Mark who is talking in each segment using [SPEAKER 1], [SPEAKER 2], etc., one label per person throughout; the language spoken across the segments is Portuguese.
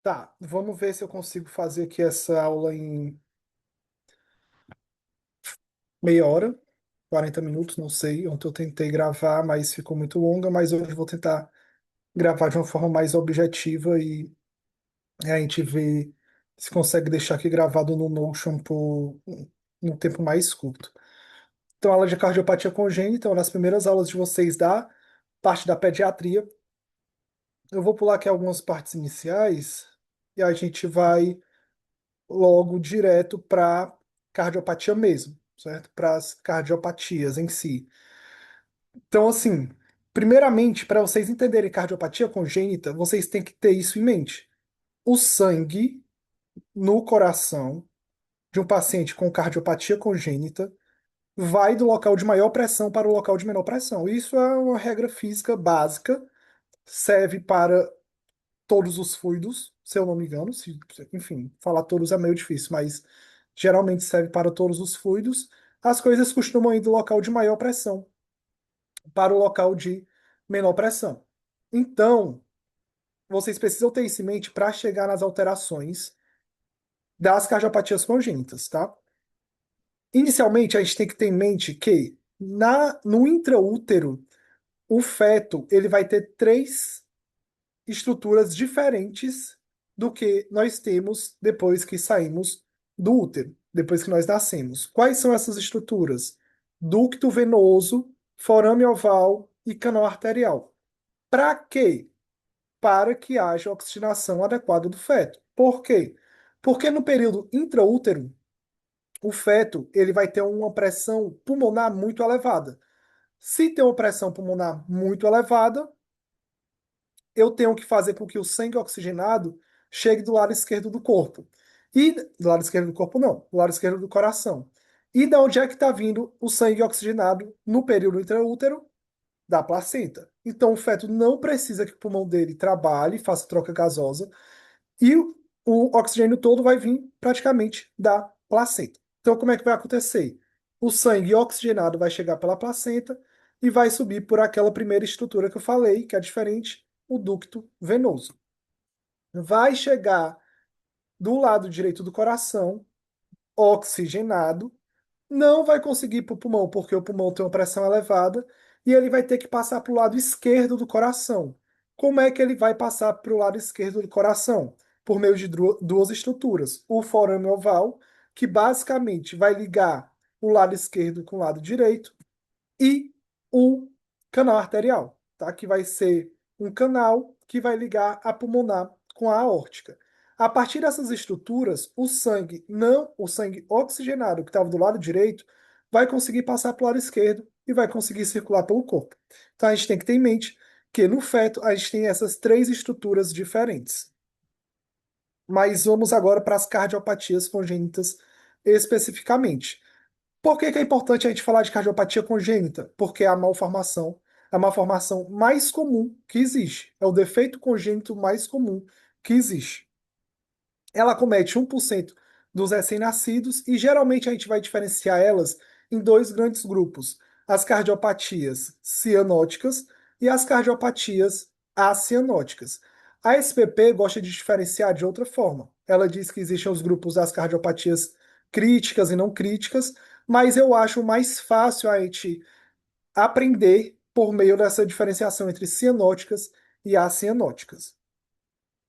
[SPEAKER 1] Tá, vamos ver se eu consigo fazer aqui essa aula em meia hora, 40 minutos, não sei. Ontem eu tentei gravar, mas ficou muito longa, mas hoje eu vou tentar gravar de uma forma mais objetiva e a gente vê se consegue deixar aqui gravado no Notion por um tempo mais curto. Então, aula de cardiopatia congênita, uma das primeiras aulas de vocês da parte da pediatria. Eu vou pular aqui algumas partes iniciais e a gente vai logo direto para cardiopatia mesmo, certo? Para as cardiopatias em si. Então, assim, primeiramente, para vocês entenderem cardiopatia congênita, vocês têm que ter isso em mente. O sangue no coração de um paciente com cardiopatia congênita vai do local de maior pressão para o local de menor pressão. Isso é uma regra física básica, serve para todos os fluidos, se eu não me engano. Enfim, falar todos é meio difícil, mas geralmente serve para todos os fluidos. As coisas costumam ir do local de maior pressão para o local de menor pressão. Então, vocês precisam ter isso em mente para chegar nas alterações das cardiopatias congênitas, tá? Inicialmente, a gente tem que ter em mente que no intraútero, o feto ele vai ter três estruturas diferentes do que nós temos depois que saímos do útero, depois que nós nascemos. Quais são essas estruturas? Ducto venoso, forame oval e canal arterial. Para quê? Para que haja oxigenação adequada do feto. Por quê? Porque no período intraútero, o feto ele vai ter uma pressão pulmonar muito elevada. Se tem uma pressão pulmonar muito elevada, eu tenho que fazer com que o sangue oxigenado chegue do lado esquerdo do corpo. E do lado esquerdo do corpo não, do lado esquerdo do coração. E da onde é que está vindo o sangue oxigenado no período intraútero? Da placenta. Então o feto não precisa que o pulmão dele trabalhe, faça troca gasosa, e o oxigênio todo vai vir praticamente da placenta. Então como é que vai acontecer? O sangue oxigenado vai chegar pela placenta e vai subir por aquela primeira estrutura que eu falei, que é diferente, o ducto venoso. Vai chegar do lado direito do coração, oxigenado, não vai conseguir ir para o pulmão, porque o pulmão tem uma pressão elevada, e ele vai ter que passar para o lado esquerdo do coração. Como é que ele vai passar para o lado esquerdo do coração? Por meio de duas estruturas. O forame oval, que basicamente vai ligar o lado esquerdo com o lado direito, e o canal arterial, tá? Que vai ser um canal que vai ligar a pulmonar com a aórtica. A partir dessas estruturas, o sangue oxigenado que estava do lado direito, vai conseguir passar para o lado esquerdo e vai conseguir circular pelo corpo. Então a gente tem que ter em mente que no feto a gente tem essas três estruturas diferentes. Mas vamos agora para as cardiopatias congênitas especificamente. Por que que é importante a gente falar de cardiopatia congênita? Porque é a malformação mais comum que existe. É o defeito congênito mais comum que existe. Ela comete 1% dos recém-nascidos e geralmente a gente vai diferenciar elas em dois grandes grupos: as cardiopatias cianóticas e as cardiopatias acianóticas. A SPP gosta de diferenciar de outra forma. Ela diz que existem os grupos das cardiopatias críticas e não críticas, mas eu acho mais fácil a gente aprender por meio dessa diferenciação entre cianóticas e acianóticas.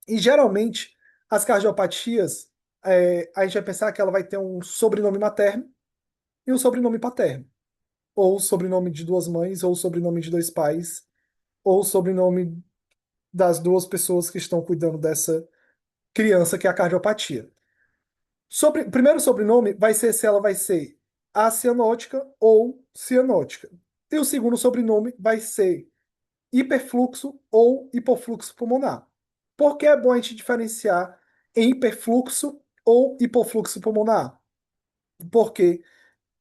[SPEAKER 1] E geralmente, as cardiopatias, a gente vai pensar que ela vai ter um sobrenome materno e um sobrenome paterno. Ou sobrenome de duas mães, ou sobrenome de dois pais, ou sobrenome das duas pessoas que estão cuidando dessa criança que é a cardiopatia. Primeiro sobrenome vai ser se ela vai ser acianótica ou cianótica. E o segundo sobrenome vai ser hiperfluxo ou hipofluxo pulmonar. Por que é bom a gente diferenciar em hiperfluxo ou hipofluxo pulmonar? Porque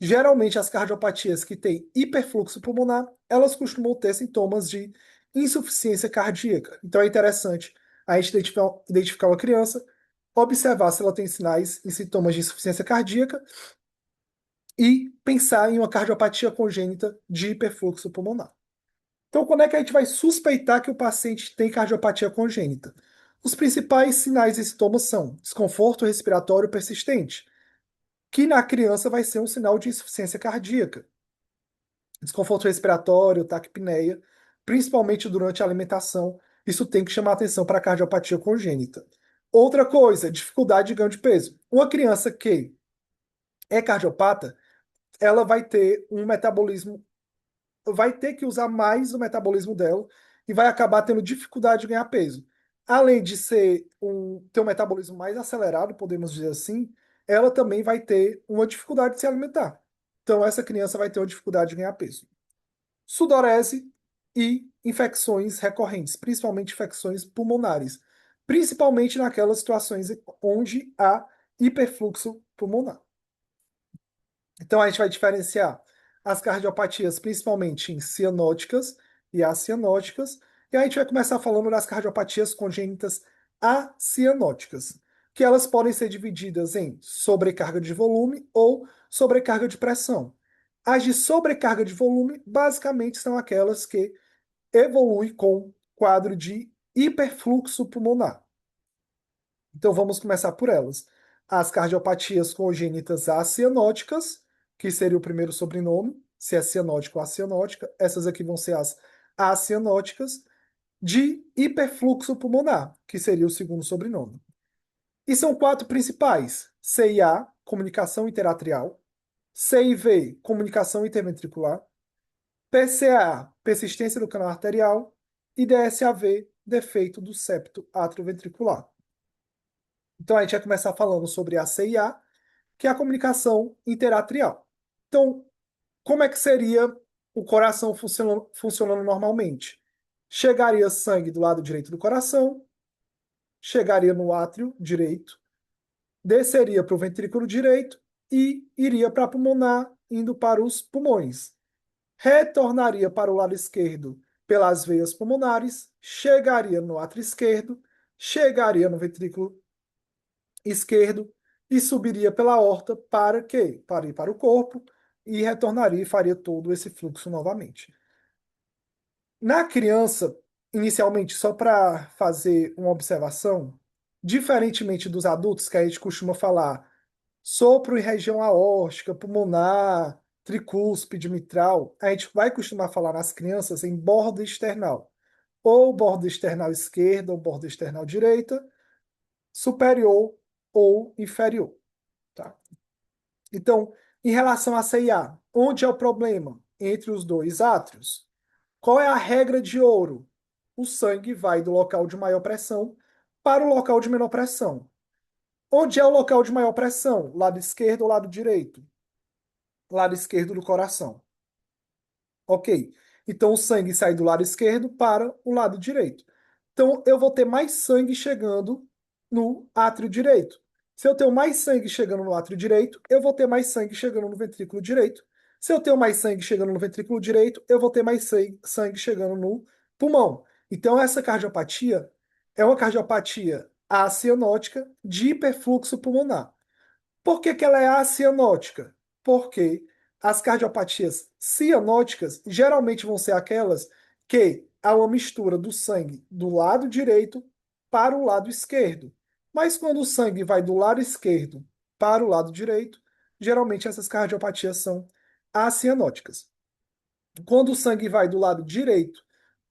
[SPEAKER 1] geralmente as cardiopatias que têm hiperfluxo pulmonar, elas costumam ter sintomas de insuficiência cardíaca. Então é interessante a gente identificar uma criança, observar se ela tem sinais e sintomas de insuficiência cardíaca e pensar em uma cardiopatia congênita de hiperfluxo pulmonar. Então, quando é que a gente vai suspeitar que o paciente tem cardiopatia congênita? Os principais sinais e sintomas são desconforto respiratório persistente, que na criança vai ser um sinal de insuficiência cardíaca, desconforto respiratório, taquipneia, principalmente durante a alimentação. Isso tem que chamar atenção para a cardiopatia congênita. Outra coisa, dificuldade de ganho de peso. Uma criança que é cardiopata, ela vai ter um metabolismo, vai ter que usar mais o metabolismo dela e vai acabar tendo dificuldade de ganhar peso. Além de ter um metabolismo mais acelerado, podemos dizer assim, ela também vai ter uma dificuldade de se alimentar. Então, essa criança vai ter uma dificuldade de ganhar peso. Sudorese e infecções recorrentes, principalmente infecções pulmonares, principalmente naquelas situações onde há hiperfluxo pulmonar. Então a gente vai diferenciar as cardiopatias principalmente em cianóticas e acianóticas, e a gente vai começar falando das cardiopatias congênitas acianóticas, que elas podem ser divididas em sobrecarga de volume ou sobrecarga de pressão. As de sobrecarga de volume, basicamente, são aquelas que evoluem com quadro de hiperfluxo pulmonar. Então vamos começar por elas. As cardiopatias congênitas acianóticas, que seria o primeiro sobrenome, se é cianótica ou acianótica, essas aqui vão ser as acianóticas, de hiperfluxo pulmonar, que seria o segundo sobrenome. E são quatro principais: CIA, comunicação interatrial; CIV, comunicação interventricular; PCA, persistência do canal arterial; e DSAV, defeito do septo atrioventricular. Então a gente vai começar falando sobre a CIA, que é a comunicação interatrial. Então, como é que seria o coração funcionando normalmente? Chegaria sangue do lado direito do coração, chegaria no átrio direito, desceria para o ventrículo direito e iria para a pulmonar, indo para os pulmões. Retornaria para o lado esquerdo pelas veias pulmonares, chegaria no átrio esquerdo, chegaria no ventrículo esquerdo e subiria pela aorta para quê? Para ir para o corpo e retornaria e faria todo esse fluxo novamente. Na criança, inicialmente, só para fazer uma observação, diferentemente dos adultos, que a gente costuma falar sopro em região aórtica, pulmonar, tricúspide, mitral, a gente vai costumar falar nas crianças em borda external, ou borda external esquerda ou borda external direita, superior ou inferior. Tá? Então, em relação à CIA, onde é o problema? Entre os dois átrios. Qual é a regra de ouro? O sangue vai do local de maior pressão para o local de menor pressão. Onde é o local de maior pressão? Lado esquerdo ou lado direito? Lado esquerdo do coração. Ok. Então o sangue sai do lado esquerdo para o lado direito. Então eu vou ter mais sangue chegando no átrio direito. Se eu tenho mais sangue chegando no átrio direito, eu vou ter mais sangue chegando no ventrículo direito. Se eu tenho mais sangue chegando no ventrículo direito, eu vou ter mais sangue chegando no pulmão. Então essa cardiopatia é uma cardiopatia acianótica de hiperfluxo pulmonar. Por que que ela é acianótica? Porque as cardiopatias cianóticas geralmente vão ser aquelas que há uma mistura do sangue do lado direito para o lado esquerdo. Mas quando o sangue vai do lado esquerdo para o lado direito, geralmente essas cardiopatias são acianóticas. Quando o sangue vai do lado direito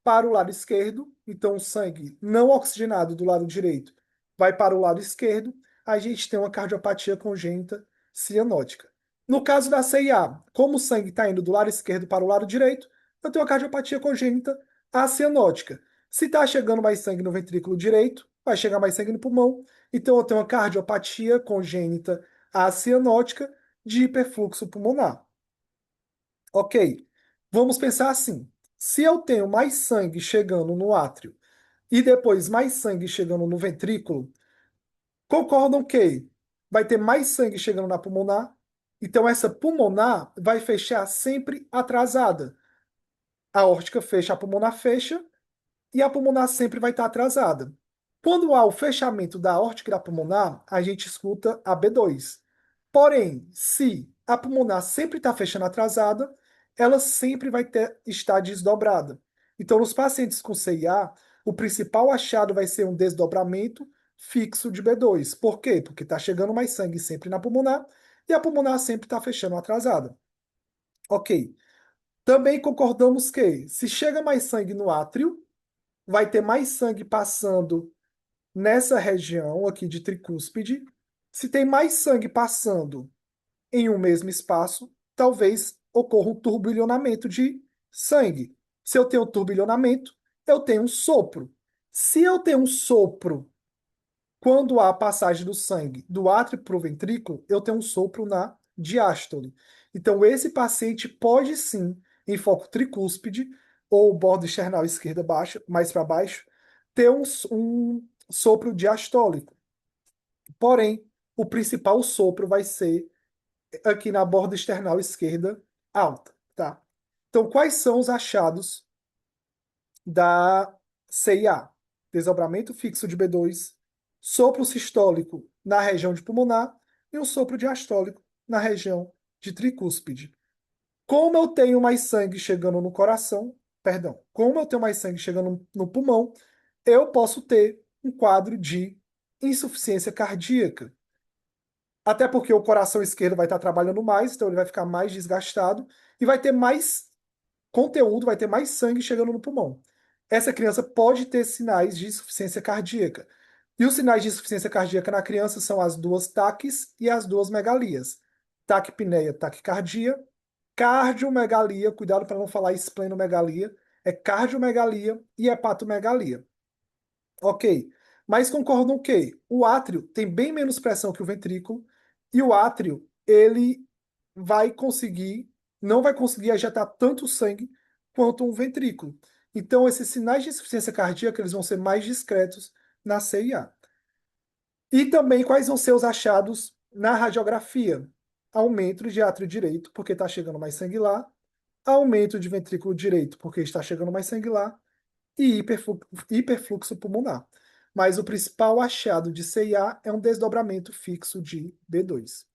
[SPEAKER 1] para o lado esquerdo, então o sangue não oxigenado do lado direito vai para o lado esquerdo, a gente tem uma cardiopatia congênita cianótica. No caso da CIA, como o sangue está indo do lado esquerdo para o lado direito, eu tenho uma cardiopatia congênita acianótica. Se está chegando mais sangue no ventrículo direito, vai chegar mais sangue no pulmão, então eu tenho uma cardiopatia congênita acianótica de hiperfluxo pulmonar. Ok, vamos pensar assim. Se eu tenho mais sangue chegando no átrio e depois mais sangue chegando no ventrículo, concordam que vai ter mais sangue chegando na pulmonar? Então essa pulmonar vai fechar sempre atrasada. A aórtica fecha, a pulmonar fecha e a pulmonar sempre vai estar atrasada. Quando há o fechamento da aórtica e da pulmonar, a gente escuta a B2. Porém, se a pulmonar sempre está fechando atrasada, ela sempre vai estar desdobrada. Então, nos pacientes com CIA, o principal achado vai ser um desdobramento fixo de B2. Por quê? Porque está chegando mais sangue sempre na pulmonar e a pulmonar sempre está fechando atrasada. Ok. Também concordamos que se chega mais sangue no átrio, vai ter mais sangue passando nessa região aqui de tricúspide. Se tem mais sangue passando em um mesmo espaço, talvez ocorra um turbilhonamento de sangue. Se eu tenho turbilhonamento, eu tenho um sopro. Se eu tenho um sopro quando há passagem do sangue do átrio para o ventrículo, eu tenho um sopro na diástole. Então, esse paciente pode sim, em foco tricúspide ou bordo external esquerda baixa, mais para baixo, ter um sopro diastólico. Porém, o principal sopro vai ser aqui na borda external esquerda alta, tá? Então, quais são os achados da CIA? Desdobramento fixo de B2, sopro sistólico na região de pulmonar e um sopro diastólico na região de tricúspide. Como eu tenho mais sangue chegando no coração, perdão, como eu tenho mais sangue chegando no pulmão, eu posso ter um quadro de insuficiência cardíaca. Até porque o coração esquerdo vai estar trabalhando mais, então ele vai ficar mais desgastado e vai ter mais conteúdo, vai ter mais sangue chegando no pulmão. Essa criança pode ter sinais de insuficiência cardíaca. E os sinais de insuficiência cardíaca na criança são as duas taques e as duas megalias. Taquipneia, taquicardia, cardiomegalia, cuidado para não falar esplenomegalia, é cardiomegalia e hepatomegalia. Ok, mas concordam que o átrio tem bem menos pressão que o ventrículo e o átrio, ele vai conseguir, não vai conseguir ejetar tanto sangue quanto um ventrículo. Então, esses sinais de insuficiência cardíaca, eles vão ser mais discretos na CIA. E também quais vão ser os achados na radiografia? Aumento de átrio direito, porque está chegando mais sangue lá. Aumento de ventrículo direito, porque está chegando mais sangue lá e hiperfluxo pulmonar. Mas o principal achado de CIA é um desdobramento fixo de B2.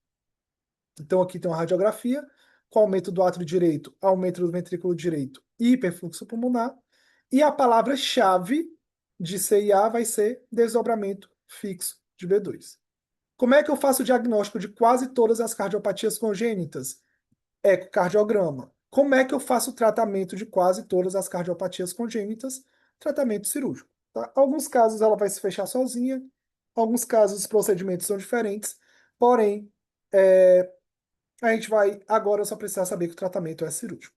[SPEAKER 1] Então aqui tem uma radiografia com aumento do átrio direito, aumento do ventrículo direito e hiperfluxo pulmonar. E a palavra-chave de CIA vai ser desdobramento fixo de B2. Como é que eu faço o diagnóstico de quase todas as cardiopatias congênitas? Ecocardiograma. Como é que eu faço o tratamento de quase todas as cardiopatias congênitas? Tratamento cirúrgico. Tá? Alguns casos ela vai se fechar sozinha, alguns casos os procedimentos são diferentes, porém, a gente vai agora só precisar saber que o tratamento é cirúrgico.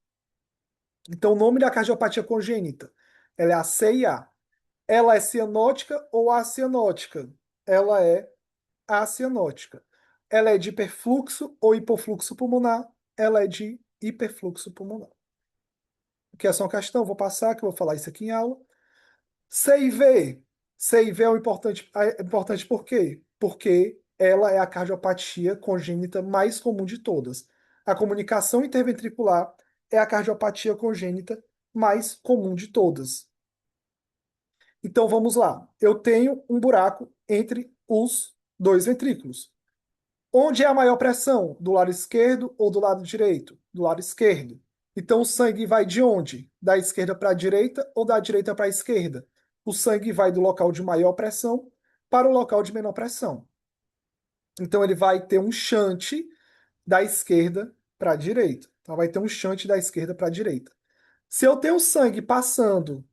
[SPEAKER 1] Então, o nome da cardiopatia congênita, ela é a CIA. Ela é cianótica ou acianótica? Ela é acianótica. Ela é de hiperfluxo ou hipofluxo pulmonar? Ela é de hiperfluxo pulmonar. Que é só uma questão, vou passar, que eu vou falar isso aqui em aula. CIV. CIV é importante por quê? Porque ela é a cardiopatia congênita mais comum de todas. A comunicação interventricular é a cardiopatia congênita mais comum de todas. Então vamos lá. Eu tenho um buraco entre os dois ventrículos. Onde é a maior pressão? Do lado esquerdo ou do lado direito? Do lado esquerdo. Então o sangue vai de onde? Da esquerda para a direita ou da direita para a esquerda? O sangue vai do local de maior pressão para o local de menor pressão. Então ele vai ter um shunt da esquerda para a direita. Então vai ter um shunt da esquerda para a direita. Se eu tenho sangue passando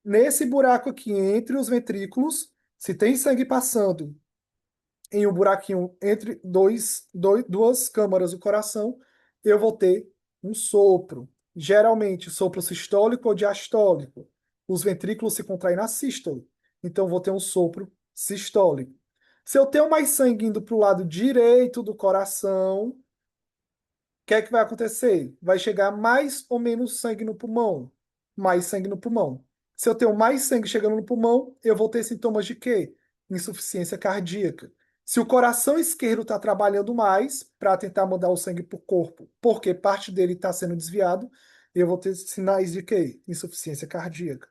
[SPEAKER 1] nesse buraco aqui entre os ventrículos, se tem sangue passando em um buraquinho entre duas câmaras do coração, eu vou ter um sopro. Geralmente, sopro sistólico ou diastólico. Os ventrículos se contraem na sístole. Então, vou ter um sopro sistólico. Se eu tenho mais sangue indo para o lado direito do coração, o que é que vai acontecer? Vai chegar mais ou menos sangue no pulmão? Mais sangue no pulmão. Se eu tenho mais sangue chegando no pulmão, eu vou ter sintomas de quê? Insuficiência cardíaca. Se o coração esquerdo está trabalhando mais para tentar mandar o sangue para o corpo, porque parte dele está sendo desviado, eu vou ter sinais de quê? Insuficiência cardíaca.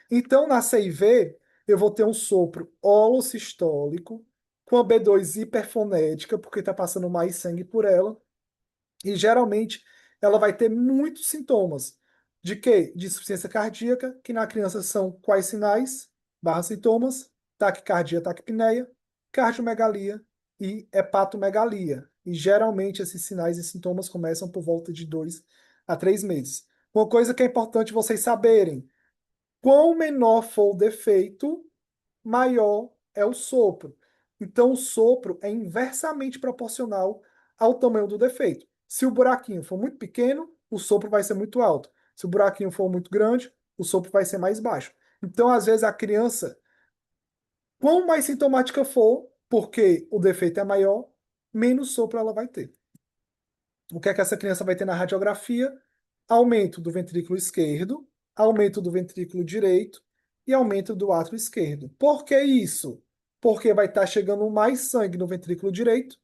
[SPEAKER 1] Então, na CIV, eu vou ter um sopro holossistólico com a B2 hiperfonética, porque está passando mais sangue por ela, e geralmente ela vai ter muitos sintomas. De quê? De insuficiência cardíaca, que na criança são quais sinais? barra sintomas, taquicardia, taquipneia, cardiomegalia e hepatomegalia. E geralmente esses sinais e sintomas começam por volta de 2 a 3 meses. Uma coisa que é importante vocês saberem: quão menor for o defeito, maior é o sopro. Então, o sopro é inversamente proporcional ao tamanho do defeito. Se o buraquinho for muito pequeno, o sopro vai ser muito alto. Se o buraquinho for muito grande, o sopro vai ser mais baixo. Então, às vezes, a criança, quanto mais sintomática for, porque o defeito é maior, menos sopro ela vai ter. O que é que essa criança vai ter na radiografia? Aumento do ventrículo esquerdo, aumento do ventrículo direito e aumento do átrio esquerdo. Por que isso? Porque vai estar chegando mais sangue no ventrículo direito.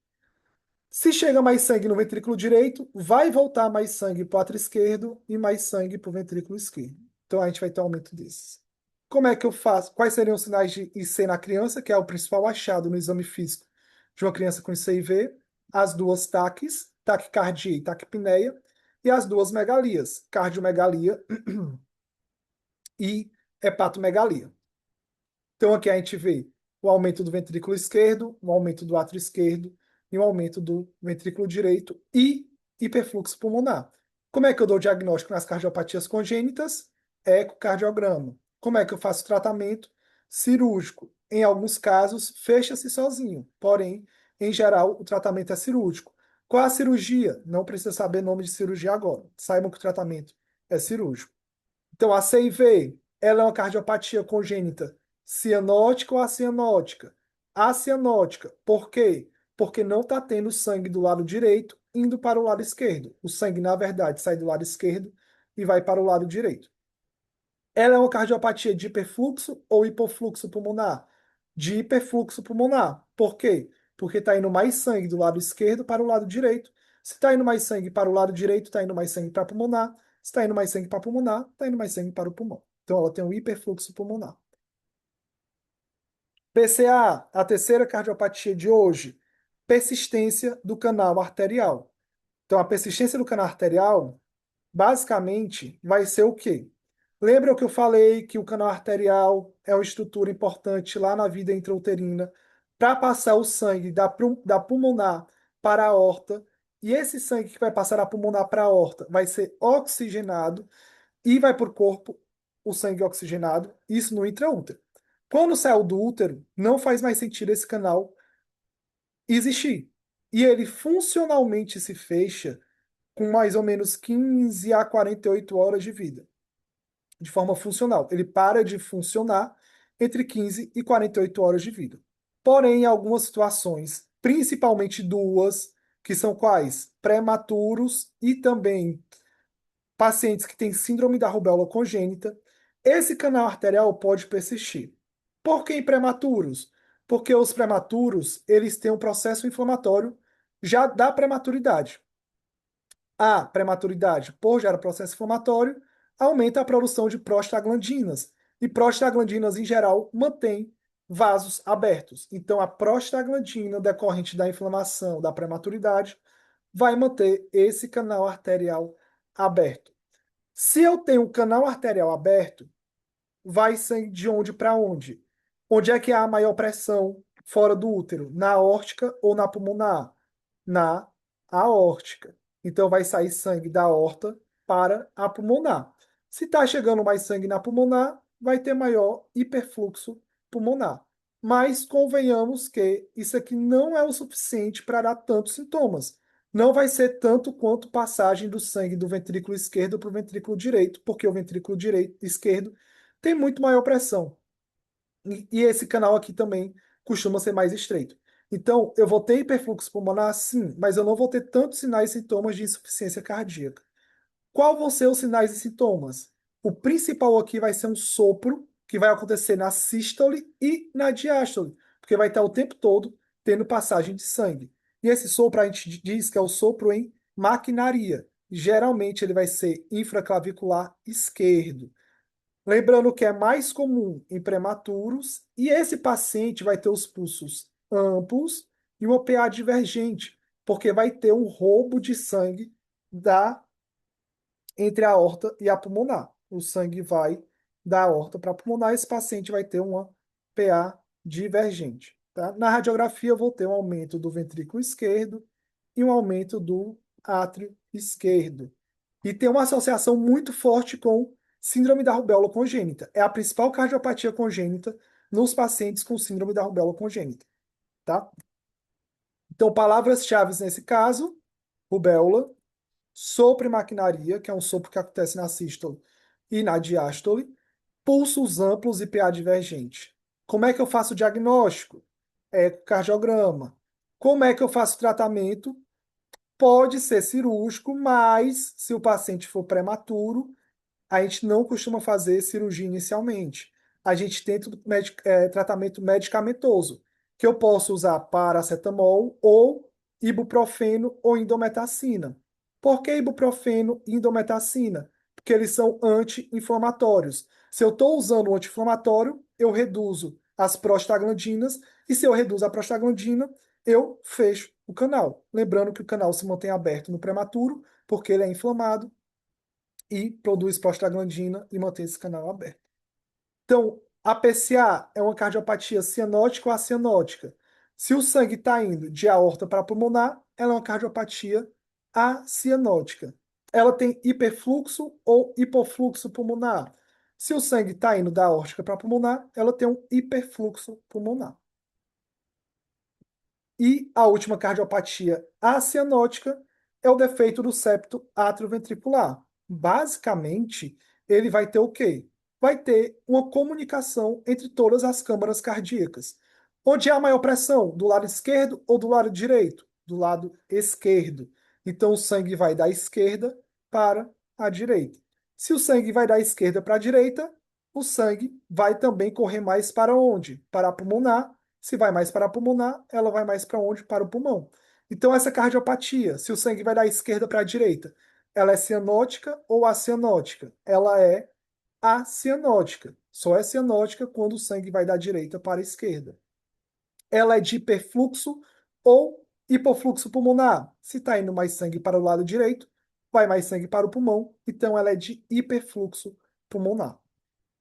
[SPEAKER 1] Se chega mais sangue no ventrículo direito, vai voltar mais sangue para o átrio esquerdo e mais sangue para o ventrículo esquerdo. Então a gente vai ter um aumento desses. Como é que eu faço? Quais seriam os sinais de IC na criança, que é o principal achado no exame físico de uma criança com IC/IV? As duas taques, taquicardia e taquipneia, e as duas megalias, cardiomegalia e hepatomegalia. Então aqui a gente vê o aumento do ventrículo esquerdo, o aumento do átrio esquerdo e o aumento do ventrículo direito e hiperfluxo pulmonar. Como é que eu dou diagnóstico nas cardiopatias congênitas? Ecocardiograma. Como é que eu faço tratamento? Cirúrgico. Em alguns casos, fecha-se sozinho, porém, em geral, o tratamento é cirúrgico. Qual a cirurgia? Não precisa saber nome de cirurgia agora. Saibam que o tratamento é cirúrgico. Então, a CIV, ela é uma cardiopatia congênita cianótica ou acianótica? Acianótica. Por quê? Porque não está tendo sangue do lado direito indo para o lado esquerdo. O sangue, na verdade, sai do lado esquerdo e vai para o lado direito. Ela é uma cardiopatia de hiperfluxo ou hipofluxo pulmonar? De hiperfluxo pulmonar. Por quê? Porque está indo mais sangue do lado esquerdo para o lado direito. Se está indo mais sangue para o lado direito, está indo mais sangue para pulmonar. Se está indo mais sangue para pulmonar, está indo mais sangue para o pulmão. Então ela tem um hiperfluxo pulmonar. PCA, a terceira cardiopatia de hoje, persistência do canal arterial. Então a persistência do canal arterial basicamente vai ser o quê? Lembra o que eu falei que o canal arterial é uma estrutura importante lá na vida intrauterina para passar o sangue da pulmonar para a aorta, e esse sangue que vai passar da pulmonar para a aorta vai ser oxigenado e vai para o corpo o sangue oxigenado, isso no intraútero. Quando saiu do útero, não faz mais sentido esse canal existir. E ele funcionalmente se fecha com mais ou menos 15 a 48 horas de vida, de forma funcional. Ele para de funcionar entre 15 e 48 horas de vida. Porém, em algumas situações, principalmente duas, que são quais? Prematuros e também pacientes que têm síndrome da rubéola congênita, esse canal arterial pode persistir. Por que em prematuros? Porque os prematuros, eles têm um processo inflamatório já da prematuridade. A prematuridade, por gerar processo inflamatório, aumenta a produção de prostaglandinas. E prostaglandinas, em geral, mantém vasos abertos. Então, a prostaglandina decorrente da inflamação da prematuridade vai manter esse canal arterial aberto. Se eu tenho um canal arterial aberto, vai sangue de onde para onde? Onde é que há a maior pressão fora do útero? Na aórtica ou na pulmonar? Na aórtica. Então vai sair sangue da aorta para a pulmonar. Se está chegando mais sangue na pulmonar, vai ter maior hiperfluxo pulmonar. Mas convenhamos que isso aqui não é o suficiente para dar tantos sintomas. Não vai ser tanto quanto passagem do sangue do ventrículo esquerdo para o ventrículo direito, porque o ventrículo direito, esquerdo tem muito maior pressão. E esse canal aqui também costuma ser mais estreito. Então, eu vou ter hiperfluxo pulmonar, sim, mas eu não vou ter tantos sinais e sintomas de insuficiência cardíaca. Qual vão ser os sinais e sintomas? O principal aqui vai ser um sopro, que vai acontecer na sístole e na diástole, porque vai estar o tempo todo tendo passagem de sangue. E esse sopro a gente diz que é o sopro em maquinaria. Geralmente ele vai ser infraclavicular esquerdo. Lembrando que é mais comum em prematuros e esse paciente vai ter os pulsos amplos e uma PA divergente, porque vai ter um roubo de sangue da entre a aorta e a pulmonar. O sangue vai da aorta para pulmonar, esse paciente vai ter uma PA divergente. Tá? Na radiografia, eu vou ter um aumento do ventrículo esquerdo e um aumento do átrio esquerdo. E tem uma associação muito forte com síndrome da rubéola congênita. É a principal cardiopatia congênita nos pacientes com síndrome da rubéola congênita. Tá? Então, palavras-chave nesse caso, rubéola, sopro e maquinaria, que é um sopro que acontece na sístole e na diástole, pulsos amplos e PA divergente. Como é que eu faço o diagnóstico? Ecocardiograma. Como é que eu faço o tratamento? Pode ser cirúrgico, mas se o paciente for prematuro, a gente não costuma fazer cirurgia inicialmente. A gente tenta tratamento medicamentoso, que eu posso usar paracetamol ou ibuprofeno ou indometacina. Por que ibuprofeno e indometacina? Porque eles são anti-inflamatórios. Se eu estou usando um anti-inflamatório, eu reduzo as prostaglandinas, e se eu reduzo a prostaglandina, eu fecho o canal. Lembrando que o canal se mantém aberto no prematuro, porque ele é inflamado, e produz prostaglandina e mantém esse canal aberto. Então, a PCA é uma cardiopatia cianótica ou acianótica. Se o sangue está indo de aorta para pulmonar, ela é uma cardiopatia acianótica. Ela tem hiperfluxo ou hipofluxo pulmonar. Se o sangue está indo da aórtica para pulmonar, ela tem um hiperfluxo pulmonar. E a última cardiopatia acianótica é o defeito do septo atrioventricular. Basicamente, ele vai ter o quê? Vai ter uma comunicação entre todas as câmaras cardíacas. Onde há maior pressão? Do lado esquerdo ou do lado direito? Do lado esquerdo. Então, o sangue vai da esquerda para a direita. Se o sangue vai da esquerda para a direita, o sangue vai também correr mais para onde? Para a pulmonar. Se vai mais para a pulmonar, ela vai mais para onde? Para o pulmão. Então, essa cardiopatia, se o sangue vai da esquerda para a direita, ela é cianótica ou acianótica? Ela é acianótica. Só é cianótica quando o sangue vai da direita para a esquerda. Ela é de hiperfluxo ou hipofluxo pulmonar. Se está indo mais sangue para o lado direito, vai mais sangue para o pulmão, então ela é de hiperfluxo pulmonar.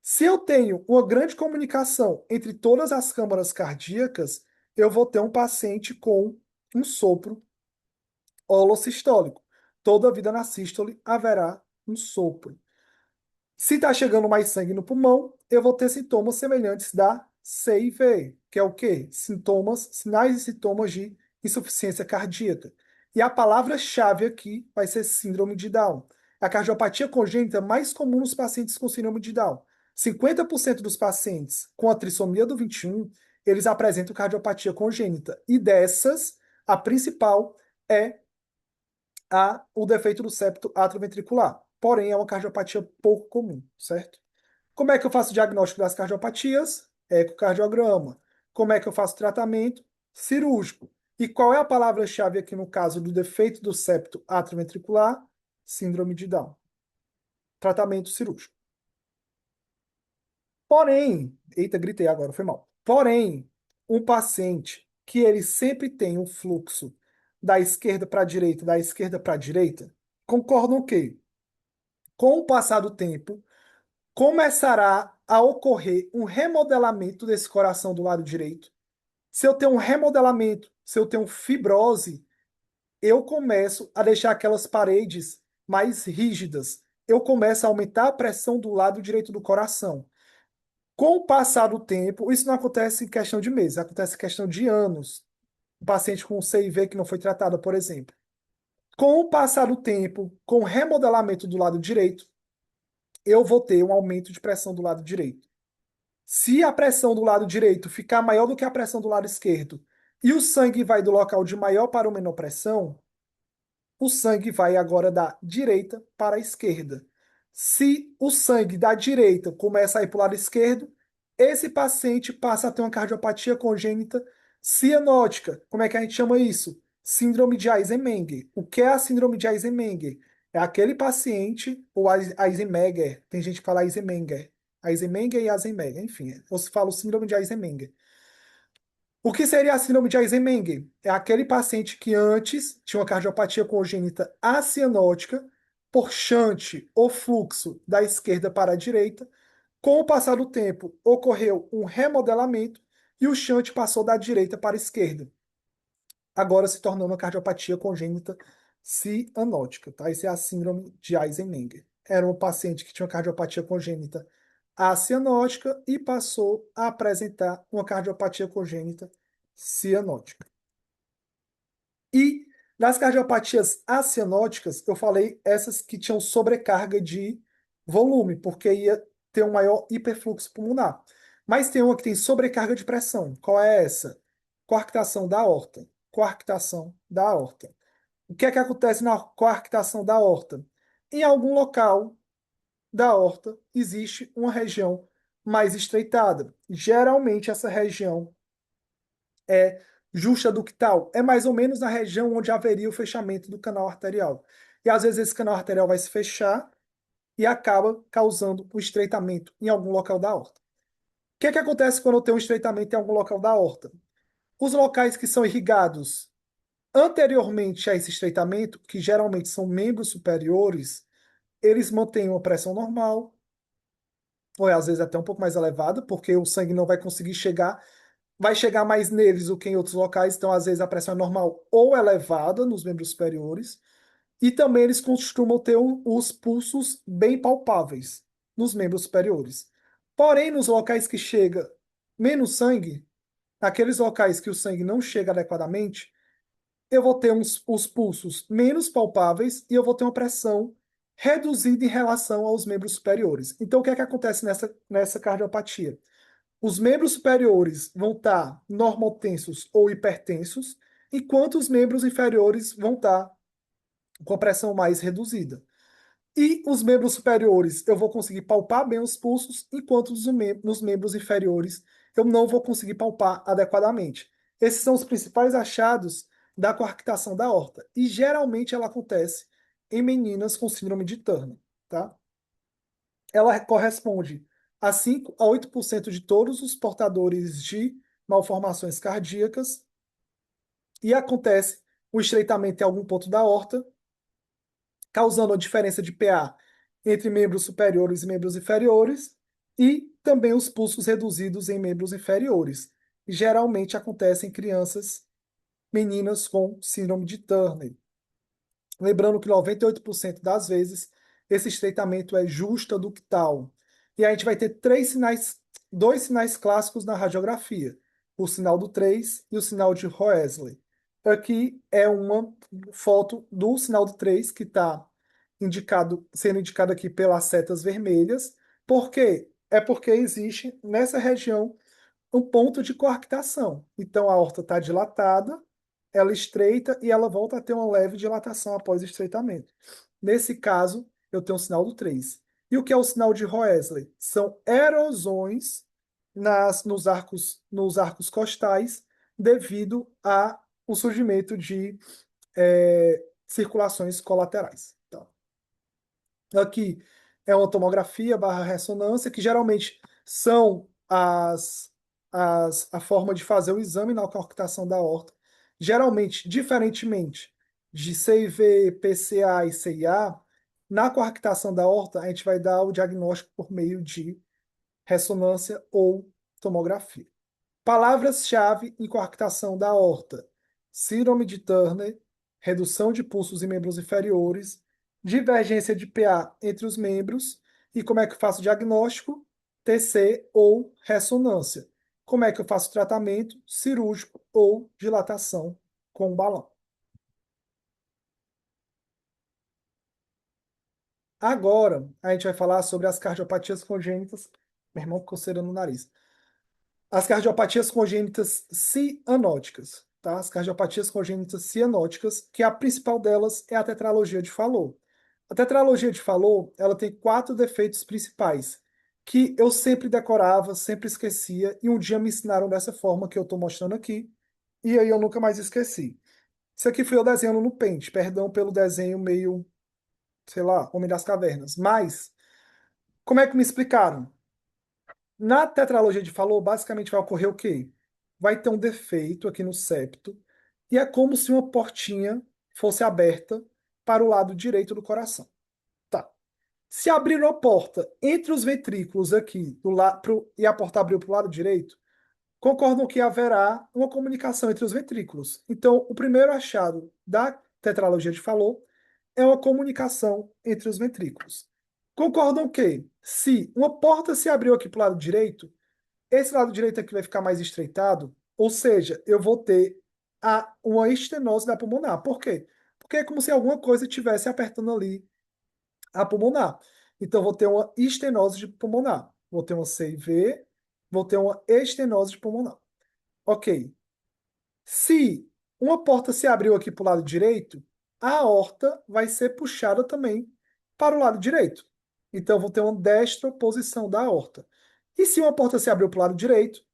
[SPEAKER 1] Se eu tenho uma grande comunicação entre todas as câmaras cardíacas, eu vou ter um paciente com um sopro holossistólico. Toda vida na sístole haverá um sopro. Se está chegando mais sangue no pulmão, eu vou ter sintomas semelhantes da CIV, que é o quê? Sintomas, sinais e sintomas de insuficiência cardíaca. E a palavra-chave aqui vai ser síndrome de Down. A cardiopatia congênita mais comum nos pacientes com síndrome de Down. 50% dos pacientes com a trissomia do 21, eles apresentam cardiopatia congênita. E dessas, a principal é o defeito do septo atrioventricular. Porém, é uma cardiopatia pouco comum, certo? Como é que eu faço o diagnóstico das cardiopatias? Ecocardiograma. Como é que eu faço o tratamento? Cirúrgico. E qual é a palavra-chave aqui no caso do defeito do septo atrioventricular? Síndrome de Down. Tratamento cirúrgico. Porém, eita, gritei agora, foi mal. Porém, um paciente que ele sempre tem um fluxo da esquerda para a direita, da esquerda para a direita, concordam o quê? Com o passar do tempo, começará a ocorrer um remodelamento desse coração do lado direito. Se eu tenho um remodelamento, se eu tenho fibrose, eu começo a deixar aquelas paredes mais rígidas. Eu começo a aumentar a pressão do lado direito do coração. Com o passar do tempo, isso não acontece em questão de meses, acontece em questão de anos. Um paciente com CIV que não foi tratado, por exemplo. Com o passar do tempo, com o remodelamento do lado direito, eu vou ter um aumento de pressão do lado direito. Se a pressão do lado direito ficar maior do que a pressão do lado esquerdo e o sangue vai do local de maior para o menor pressão, o sangue vai agora da direita para a esquerda. Se o sangue da direita começa a ir para o lado esquerdo, esse paciente passa a ter uma cardiopatia congênita cianótica. Como é que a gente chama isso? Síndrome de Eisenmenger. O que é a síndrome de Eisenmenger? É aquele paciente, ou Eisenmenger, tem gente que fala Eisenmenger. Eisenmenger e Eisenmenger, enfim, ou se fala o síndrome de Eisenmenger. O que seria a síndrome de Eisenmenger? É aquele paciente que antes tinha uma cardiopatia congênita acianótica por shunt ou fluxo da esquerda para a direita. Com o passar do tempo, ocorreu um remodelamento e o shunt passou da direita para a esquerda, agora se tornando uma cardiopatia congênita cianótica, tá? Isso é a síndrome de Eisenmenger. Era um paciente que tinha uma cardiopatia congênita acianótica e passou a apresentar uma cardiopatia congênita cianótica. E nas cardiopatias acianóticas, eu falei essas que tinham sobrecarga de volume, porque ia ter um maior hiperfluxo pulmonar. Mas tem uma que tem sobrecarga de pressão. Qual é essa? Coarctação da aorta. Coarctação da aorta. O que é que acontece na coarctação da aorta? Em algum local da aorta existe uma região mais estreitada. Geralmente essa região é justa ductal, é mais ou menos na região onde haveria o fechamento do canal arterial. E às vezes esse canal arterial vai se fechar e acaba causando um estreitamento em algum local da aorta. O que é que acontece quando eu tenho um estreitamento em algum local da aorta? Os locais que são irrigados anteriormente a esse estreitamento, que geralmente são membros superiores, eles mantêm uma pressão normal, ou às vezes até um pouco mais elevada, porque o sangue não vai conseguir chegar, vai chegar mais neles do que em outros locais, então às vezes a pressão é normal ou elevada nos membros superiores, e também eles costumam ter os pulsos bem palpáveis nos membros superiores. Porém, nos locais que chega menos sangue, naqueles locais que o sangue não chega adequadamente, eu vou ter os pulsos menos palpáveis e eu vou ter uma pressão reduzida em relação aos membros superiores. Então, o que é que acontece nessa cardiopatia? Os membros superiores vão estar normotensos ou hipertensos, enquanto os membros inferiores vão estar com a pressão mais reduzida. E os membros superiores eu vou conseguir palpar bem os pulsos, enquanto nos membros inferiores eu não vou conseguir palpar adequadamente. Esses são os principais achados da coarctação da aorta. E geralmente ela acontece em meninas com síndrome de Turner, tá? Ela corresponde a 5 a 8% de todos os portadores de malformações cardíacas e acontece o estreitamento em algum ponto da aorta, causando a diferença de PA entre membros superiores e membros inferiores e também os pulsos reduzidos em membros inferiores. Geralmente acontece em crianças, meninas com síndrome de Turner. Lembrando que 98% das vezes esse estreitamento é justaductal. E a gente vai ter dois sinais clássicos na radiografia: o sinal do 3 e o sinal de Hoesley. Aqui é uma foto do sinal do 3 que está sendo indicado aqui pelas setas vermelhas. Por quê? É porque existe nessa região um ponto de coarctação. Então a aorta está dilatada, ela estreita e ela volta a ter uma leve dilatação após o estreitamento. Nesse caso, eu tenho o sinal do 3. E o que é o sinal de Hoesley? São erosões nos arcos costais devido ao surgimento de circulações colaterais. Tá? Aqui é uma tomografia barra ressonância, que geralmente são a forma de fazer o exame na coarctação da aorta. Geralmente, diferentemente de CIV, PCA e CIA, na coarctação da aorta, a gente vai dar o diagnóstico por meio de ressonância ou tomografia. Palavras-chave em coarctação da aorta: síndrome de Turner, redução de pulsos em membros inferiores, divergência de PA entre os membros e como é que eu faço o diagnóstico? TC ou ressonância. Como é que eu faço o tratamento? Cirúrgico ou dilatação com balão. Agora, a gente vai falar sobre as cardiopatias congênitas. Meu irmão coceira no nariz. As cardiopatias congênitas cianóticas, tá? As cardiopatias congênitas cianóticas, que a principal delas é a tetralogia de Fallot. A tetralogia de Fallot, ela tem 4 defeitos principais, que eu sempre decorava, sempre esquecia, e um dia me ensinaram dessa forma que eu estou mostrando aqui, e aí eu nunca mais esqueci. Isso aqui fui eu desenhando no Paint, perdão pelo desenho meio, sei lá, Homem das Cavernas. Mas, como é que me explicaram? Na tetralogia de Fallot, basicamente vai ocorrer o quê? Vai ter um defeito aqui no septo e é como se uma portinha fosse aberta para o lado direito do coração. Tá. Se abrir uma porta entre os ventrículos aqui e a porta abriu para o lado direito, concordam que haverá uma comunicação entre os ventrículos. Então, o primeiro achado da tetralogia de Fallot é uma comunicação entre os ventrículos. Concordam que, se uma porta se abriu aqui para o lado direito, esse lado direito aqui vai ficar mais estreitado, ou seja, eu vou ter uma estenose da pulmonar. Por quê? Porque é como se alguma coisa estivesse apertando ali a pulmonar. Então, vou ter uma estenose de pulmonar. Vou ter uma CIV, vou ter uma estenose de pulmonar. Ok. Se uma porta se abriu aqui para o lado direito, a aorta vai ser puxada também para o lado direito. Então, vou ter uma destroposição da aorta. E se uma porta se abriu para o lado direito,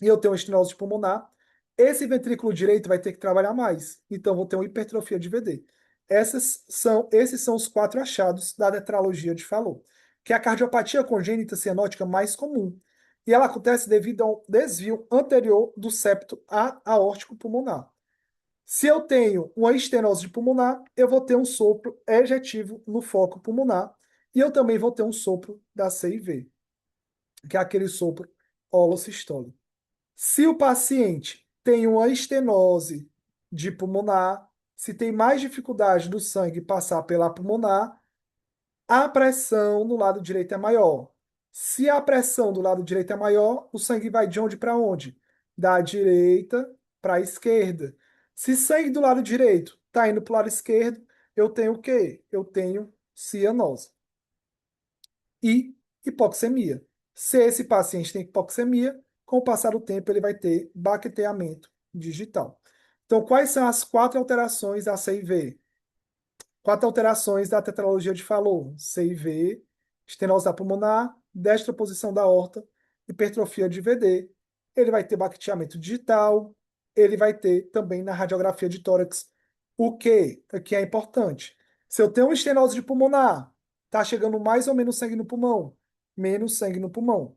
[SPEAKER 1] e eu tenho uma estenose pulmonar, esse ventrículo direito vai ter que trabalhar mais. Então, vou ter uma hipertrofia de VD. Esses são os quatro achados da tetralogia de Fallot, que é a cardiopatia congênita cianótica mais comum. E ela acontece devido a um desvio anterior do septo aórtico pulmonar. Se eu tenho uma estenose pulmonar, eu vou ter um sopro ejetivo no foco pulmonar e eu também vou ter um sopro da CIV, que é aquele sopro holossistólico. Se o paciente tem uma estenose de pulmonar, se tem mais dificuldade do sangue passar pela pulmonar, a pressão no lado direito é maior. Se a pressão do lado direito é maior, o sangue vai de onde para onde? Da direita para a esquerda. Se sangue do lado direito está indo para o lado esquerdo, eu tenho o quê? Eu tenho cianose e hipoxemia. Se esse paciente tem hipoxemia, com o passar do tempo ele vai ter baqueteamento digital. Então, quais são as quatro alterações da CIV? Quatro alterações da tetralogia de Fallot: CIV, estenose da pulmonar, destroposição da aorta, hipertrofia de VD. Ele vai ter baqueteamento digital, ele vai ter também na radiografia de tórax. O que aqui é importante? Se eu tenho uma estenose de pulmonar, tá chegando mais ou menos sangue no pulmão, menos sangue no pulmão.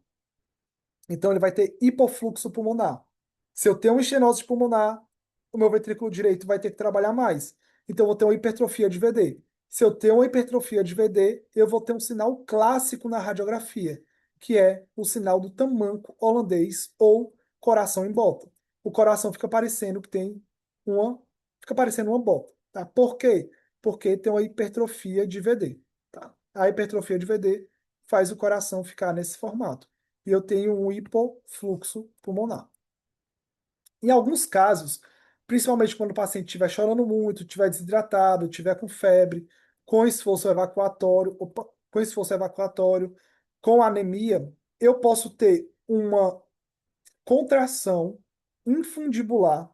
[SPEAKER 1] Então ele vai ter hipofluxo pulmonar. Se eu tenho uma estenose pulmonar, o meu ventrículo direito vai ter que trabalhar mais. Então eu vou ter uma hipertrofia de VD. Se eu tenho uma hipertrofia de VD, eu vou ter um sinal clássico na radiografia, que é o sinal do tamanco holandês ou coração em bota. O coração fica parecendo que tem uma, fica parecendo uma bota, tá? Por quê? Porque tem uma hipertrofia de VD, tá? A hipertrofia de VD faz o coração ficar nesse formato e eu tenho um hipofluxo pulmonar. Em alguns casos, principalmente quando o paciente estiver chorando muito, estiver desidratado, estiver com febre, com esforço evacuatório, com esforço evacuatório, com anemia, eu posso ter uma contração infundibular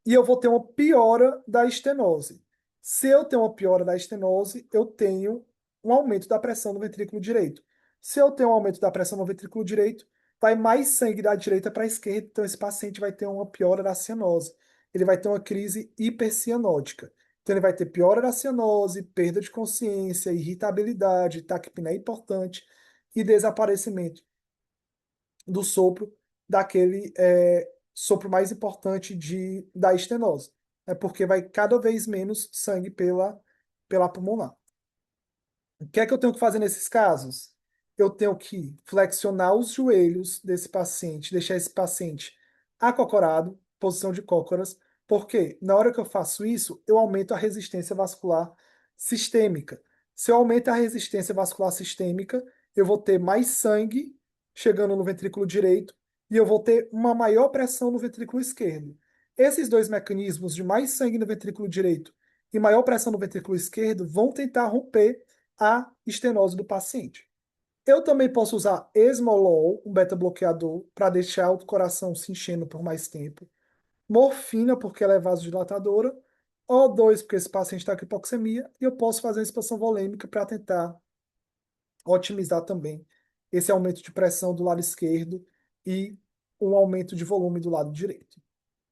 [SPEAKER 1] e eu vou ter uma piora da estenose. Se eu tenho uma piora da estenose, eu tenho um aumento da pressão no ventrículo direito. Se eu tenho um aumento da pressão no ventrículo direito, vai mais sangue da direita para a esquerda, então esse paciente vai ter uma piora da cianose. Ele vai ter uma crise hipercianótica. Então ele vai ter piora da cianose, perda de consciência, irritabilidade, taquipneia importante e desaparecimento do sopro daquele sopro mais importante da estenose. É porque vai cada vez menos sangue pela pulmonar. O que é que eu tenho que fazer nesses casos? Eu tenho que flexionar os joelhos desse paciente, deixar esse paciente acocorado, posição de cócoras, porque na hora que eu faço isso, eu aumento a resistência vascular sistêmica. Se eu aumento a resistência vascular sistêmica, eu vou ter mais sangue chegando no ventrículo direito e eu vou ter uma maior pressão no ventrículo esquerdo. Esses dois mecanismos de mais sangue no ventrículo direito e maior pressão no ventrículo esquerdo vão tentar romper a estenose do paciente. Eu também posso usar esmolol, um beta-bloqueador, para deixar o coração se enchendo por mais tempo. Morfina, porque ela é vasodilatadora. O2, porque esse paciente está com hipoxemia. E eu posso fazer uma expansão volêmica para tentar otimizar também esse aumento de pressão do lado esquerdo e um aumento de volume do lado direito.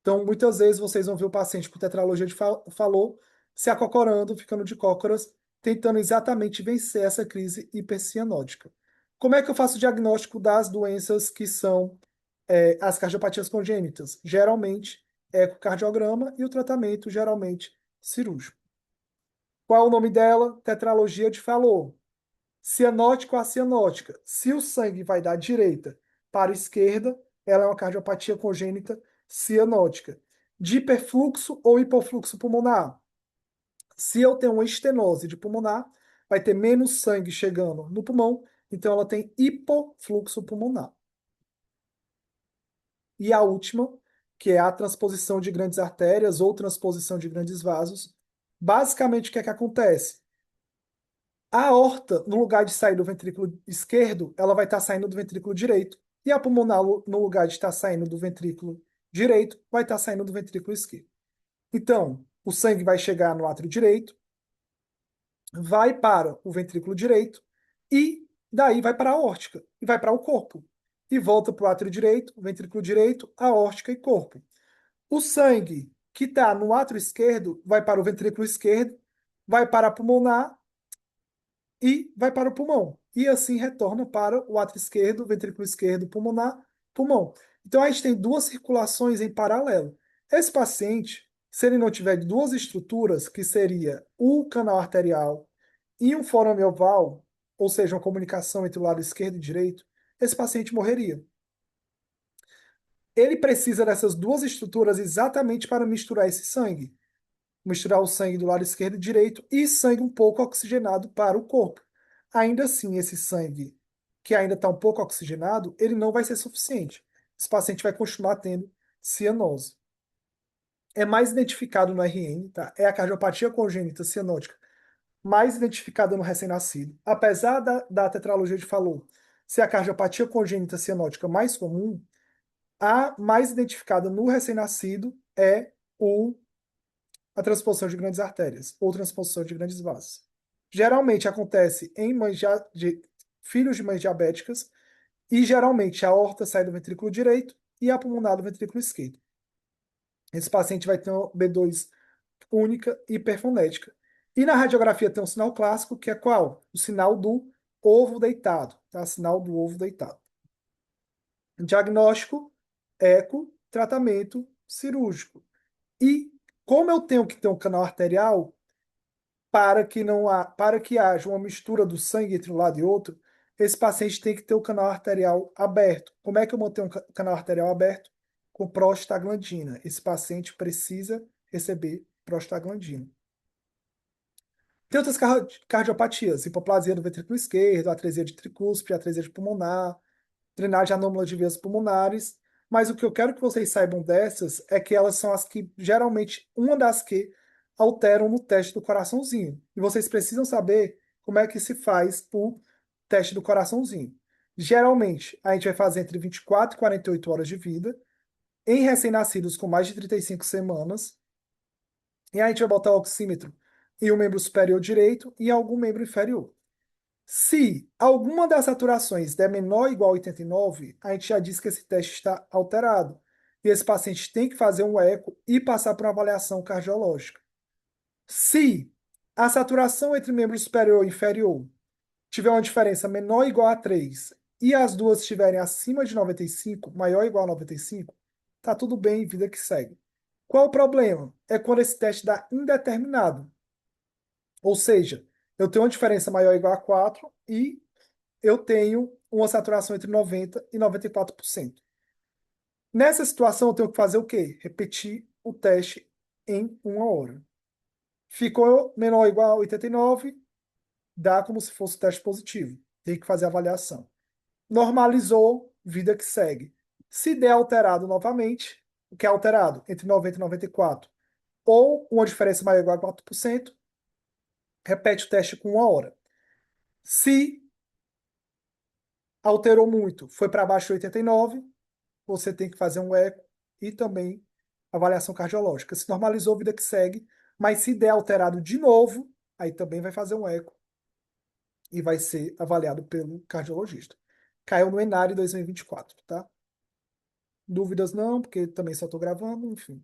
[SPEAKER 1] Então, muitas vezes vocês vão ver o paciente com tetralogia de Fallot se acocorando, ficando de cócoras, tentando exatamente vencer essa crise hipercianótica. Como é que eu faço o diagnóstico das doenças que são as cardiopatias congênitas? Geralmente, ecocardiograma e o tratamento, geralmente, cirúrgico. Qual é o nome dela? Tetralogia de Fallot. Cianótica ou acianótica. Se o sangue vai da direita para a esquerda, ela é uma cardiopatia congênita cianótica. De hiperfluxo ou hipofluxo pulmonar. Se eu tenho uma estenose de pulmonar, vai ter menos sangue chegando no pulmão, então ela tem hipofluxo pulmonar. E a última, que é a transposição de grandes artérias ou transposição de grandes vasos. Basicamente, o que é que acontece? A aorta, no lugar de sair do ventrículo esquerdo, ela vai estar saindo do ventrículo direito. E a pulmonar, no lugar de estar saindo do ventrículo direito, vai estar saindo do ventrículo esquerdo. Então, o sangue vai chegar no átrio direito, vai para o ventrículo direito e daí vai para a aórtica e vai para o corpo. E volta para o átrio direito, ventrículo direito, aórtica e corpo. O sangue que está no átrio esquerdo vai para o ventrículo esquerdo, vai para a pulmonar e vai para o pulmão. E assim retorna para o átrio esquerdo, ventrículo esquerdo, pulmonar, pulmão. Então a gente tem duas circulações em paralelo. Esse paciente, se ele não tiver duas estruturas, que seria o canal arterial e um forame oval, ou seja, uma comunicação entre o lado esquerdo e direito, esse paciente morreria. Ele precisa dessas duas estruturas exatamente para misturar esse sangue. Misturar o sangue do lado esquerdo e direito e sangue um pouco oxigenado para o corpo. Ainda assim, esse sangue que ainda está um pouco oxigenado, ele não vai ser suficiente. Esse paciente vai continuar tendo cianose. É mais identificado no RN, tá? É a cardiopatia congênita cianótica mais identificada no recém-nascido. Apesar da tetralogia de Fallot ser a cardiopatia congênita cianótica mais comum, a mais identificada no recém-nascido é a transposição de grandes artérias ou transposição de grandes vasos. Geralmente acontece em filhos de mães diabéticas e geralmente a aorta sai do ventrículo direito e a pulmonar do ventrículo esquerdo. Esse paciente vai ter uma B2 única e hiperfonética. E na radiografia tem um sinal clássico que é qual? O sinal do ovo deitado, tá? Sinal do ovo deitado. Diagnóstico, eco, tratamento cirúrgico. E como eu tenho que ter um canal arterial, para que haja uma mistura do sangue entre um lado e outro, esse paciente tem que ter o canal arterial aberto. Como é que eu mantenho um canal arterial aberto? Com prostaglandina. Esse paciente precisa receber prostaglandina. Tem outras cardiopatias, hipoplasia do ventrículo esquerdo, atresia de tricúspide, atresia de pulmonar, drenagem anômala de vias pulmonares, mas o que eu quero que vocês saibam dessas é que elas são as que, geralmente, uma das que alteram no teste do coraçãozinho. E vocês precisam saber como é que se faz o teste do coraçãozinho. Geralmente, a gente vai fazer entre 24 e 48 horas de vida, em recém-nascidos com mais de 35 semanas, e a gente vai botar o oxímetro em um membro superior direito e em algum membro inferior. Se alguma das saturações der menor ou igual a 89, a gente já diz que esse teste está alterado. E esse paciente tem que fazer um eco e passar por uma avaliação cardiológica. Se a saturação entre membro superior e inferior tiver uma diferença menor ou igual a 3 e as duas estiverem acima de 95, maior ou igual a 95, tá tudo bem, vida que segue. Qual o problema? É quando esse teste dá indeterminado. Ou seja, eu tenho uma diferença maior ou igual a 4 e eu tenho uma saturação entre 90% e 94%. Nessa situação, eu tenho que fazer o quê? Repetir o teste em uma hora. Ficou menor ou igual a 89, dá como se fosse teste positivo. Tem que fazer a avaliação. Normalizou, vida que segue. Se der alterado novamente, o que é alterado? Entre 90 e 94, ou uma diferença maior ou igual a 4%, repete o teste com uma hora. Se alterou muito, foi para baixo de 89, você tem que fazer um eco e também avaliação cardiológica. Se normalizou, vida que segue, mas se der alterado de novo, aí também vai fazer um eco e vai ser avaliado pelo cardiologista. Caiu no Enare 2024, tá? Dúvidas não, porque também só estou gravando, enfim.